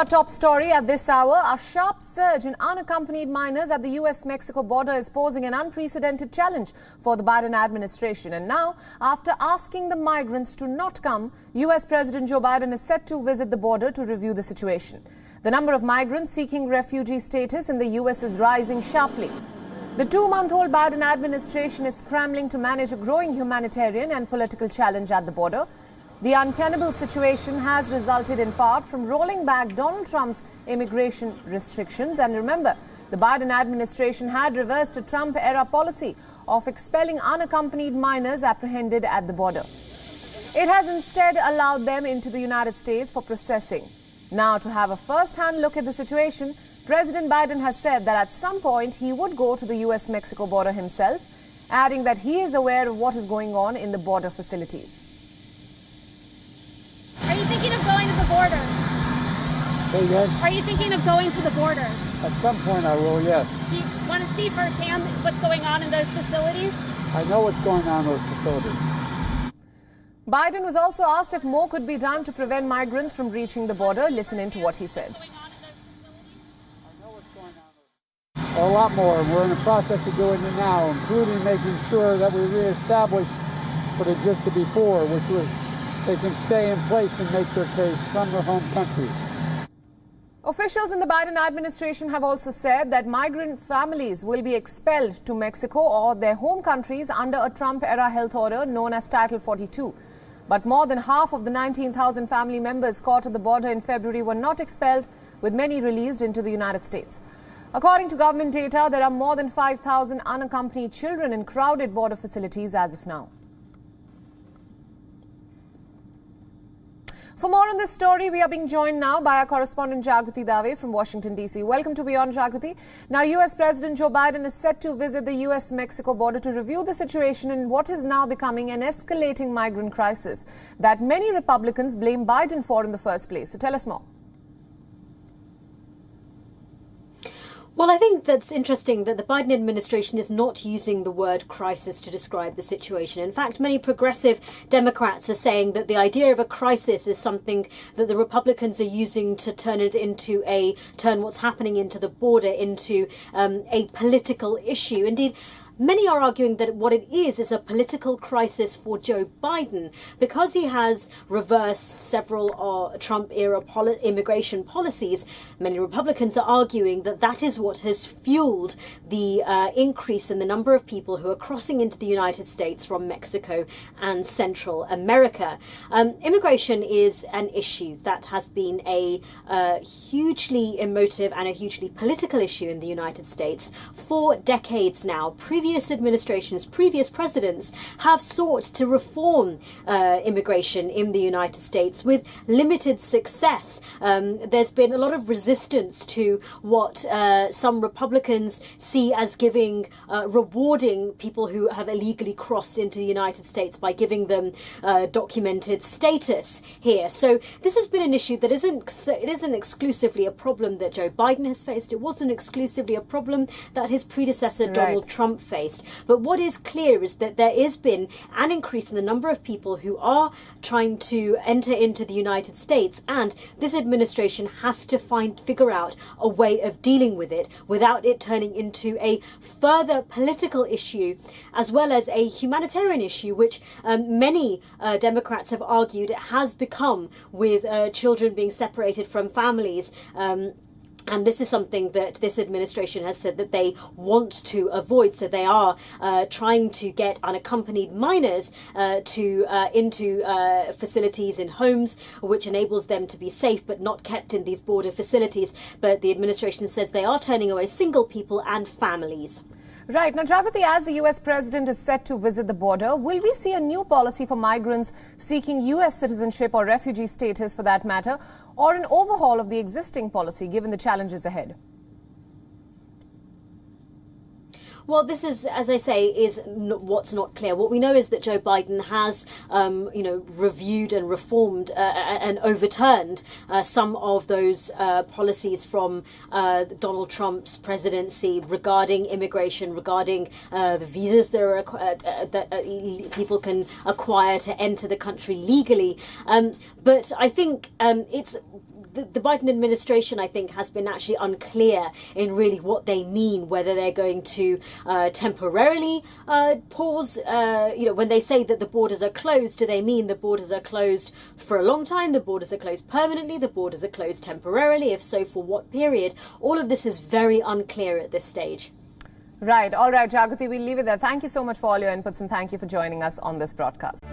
Our top story at this hour, a sharp surge in unaccompanied minors at the US-Mexico border is posing an unprecedented challenge for the Biden administration. And now, after asking the migrants to not come, US President Joe Biden is set to visit the border to review the situation. The number of migrants seeking refugee status in the US is rising sharply. The two-month-old Biden administration is scrambling to manage a growing humanitarian and political challenge at the border. The untenable situation has resulted in part from rolling back Donald Trump's immigration restrictions. And remember, the Biden administration had reversed a Trump-era policy of expelling unaccompanied minors apprehended at the border. It has instead allowed them into the United States for processing. Now, to have a first-hand look at the situation, President Biden has said that at some point he would go to the US-Mexico border himself, adding that he is aware of what is going on in the border facilities. Are you thinking of going to the border? Say again? Are you thinking of going to the border? At some point I will, yes. Do you want to see firsthand what's going on in those facilities? I know what's going on in those facilities. Biden was also asked if more could be done to prevent migrants from reaching the border. Listen in to what he said. A lot more. We're in the process of doing it now, including making sure that we reestablish what existed before, which was they can stay in place and make their case from their home countries. Officials in the Biden administration have also said that migrant families will be expelled to Mexico or their home countries under a Trump-era health order known as Title 42. But more than half of the 19,000 family members caught at the border in February were not expelled, with many released into the United States. According to government data, there are more than 5,000 unaccompanied children in crowded border facilities as of now. For more on this story, we are being joined now by our correspondent Jagriti Dave from Washington, D.C. Welcome to WION, Jagriti. Now, U.S. President Joe Biden is set to visit the U.S.-Mexico border to review the situation in what is now becoming an escalating migrant crisis that many Republicans blame Biden for in the first place. So tell us more. Well, I think that's interesting that the Biden administration is not using the word crisis to describe the situation. In fact, many progressive Democrats are saying that the idea of a crisis is something that the Republicans are using to turn what's happening into the border into a political issue. Indeed, many are arguing that what it is a political crisis for Joe Biden because he has reversed several Trump-era immigration policies. Many Republicans are arguing that that is what has fueled the increase in the number of people who are crossing into the United States from Mexico and Central America. Immigration is an issue that has been a hugely emotive and a hugely political issue in the United States for decades now. Previous administrations, previous presidents have sought to reform immigration in the United States with limited success. There's been a lot of resistance to what some Republicans see as rewarding people who have illegally crossed into the United States by giving them documented status here. So this has been an issue that isn't exclusively a problem that Joe Biden has faced. It wasn't exclusively a problem that his predecessor Donald Trump faced. But what is clear is that there has been an increase in the number of people who are trying to enter into the United States, and this administration has to figure out a way of dealing with it without it turning into a further political issue as well as a humanitarian issue, which many Democrats have argued it has become with children being separated from families. And this is something that this administration has said that they want to avoid. So they are trying to get unaccompanied minors into facilities in homes, which enables them to be safe but not kept in these border facilities. But the administration says they are turning away single people and families. Right. Now, Jagriti, as the U.S. president is set to visit the border, will we see a new policy for migrants seeking U.S. citizenship or refugee status for that matter, or an overhaul of the existing policy given the challenges ahead? Well, this is, as I say, is what's not clear. What we know is that Joe Biden has, reviewed and reformed and overturned some of those policies from Donald Trump's presidency regarding immigration, regarding the visas that people can acquire to enter the country legally. But I think it's the Biden administration, I think, has been actually unclear in really what they mean, whether they're going to temporarily pause. When they say that the borders are closed, do they mean the borders are closed for a long time, the borders are closed permanently, the borders are closed temporarily? If so, for what period? All of this is very unclear at this stage. Right. All right, Jagrati, we'll leave it there. Thank you so much for all your inputs and thank you for joining us on this broadcast.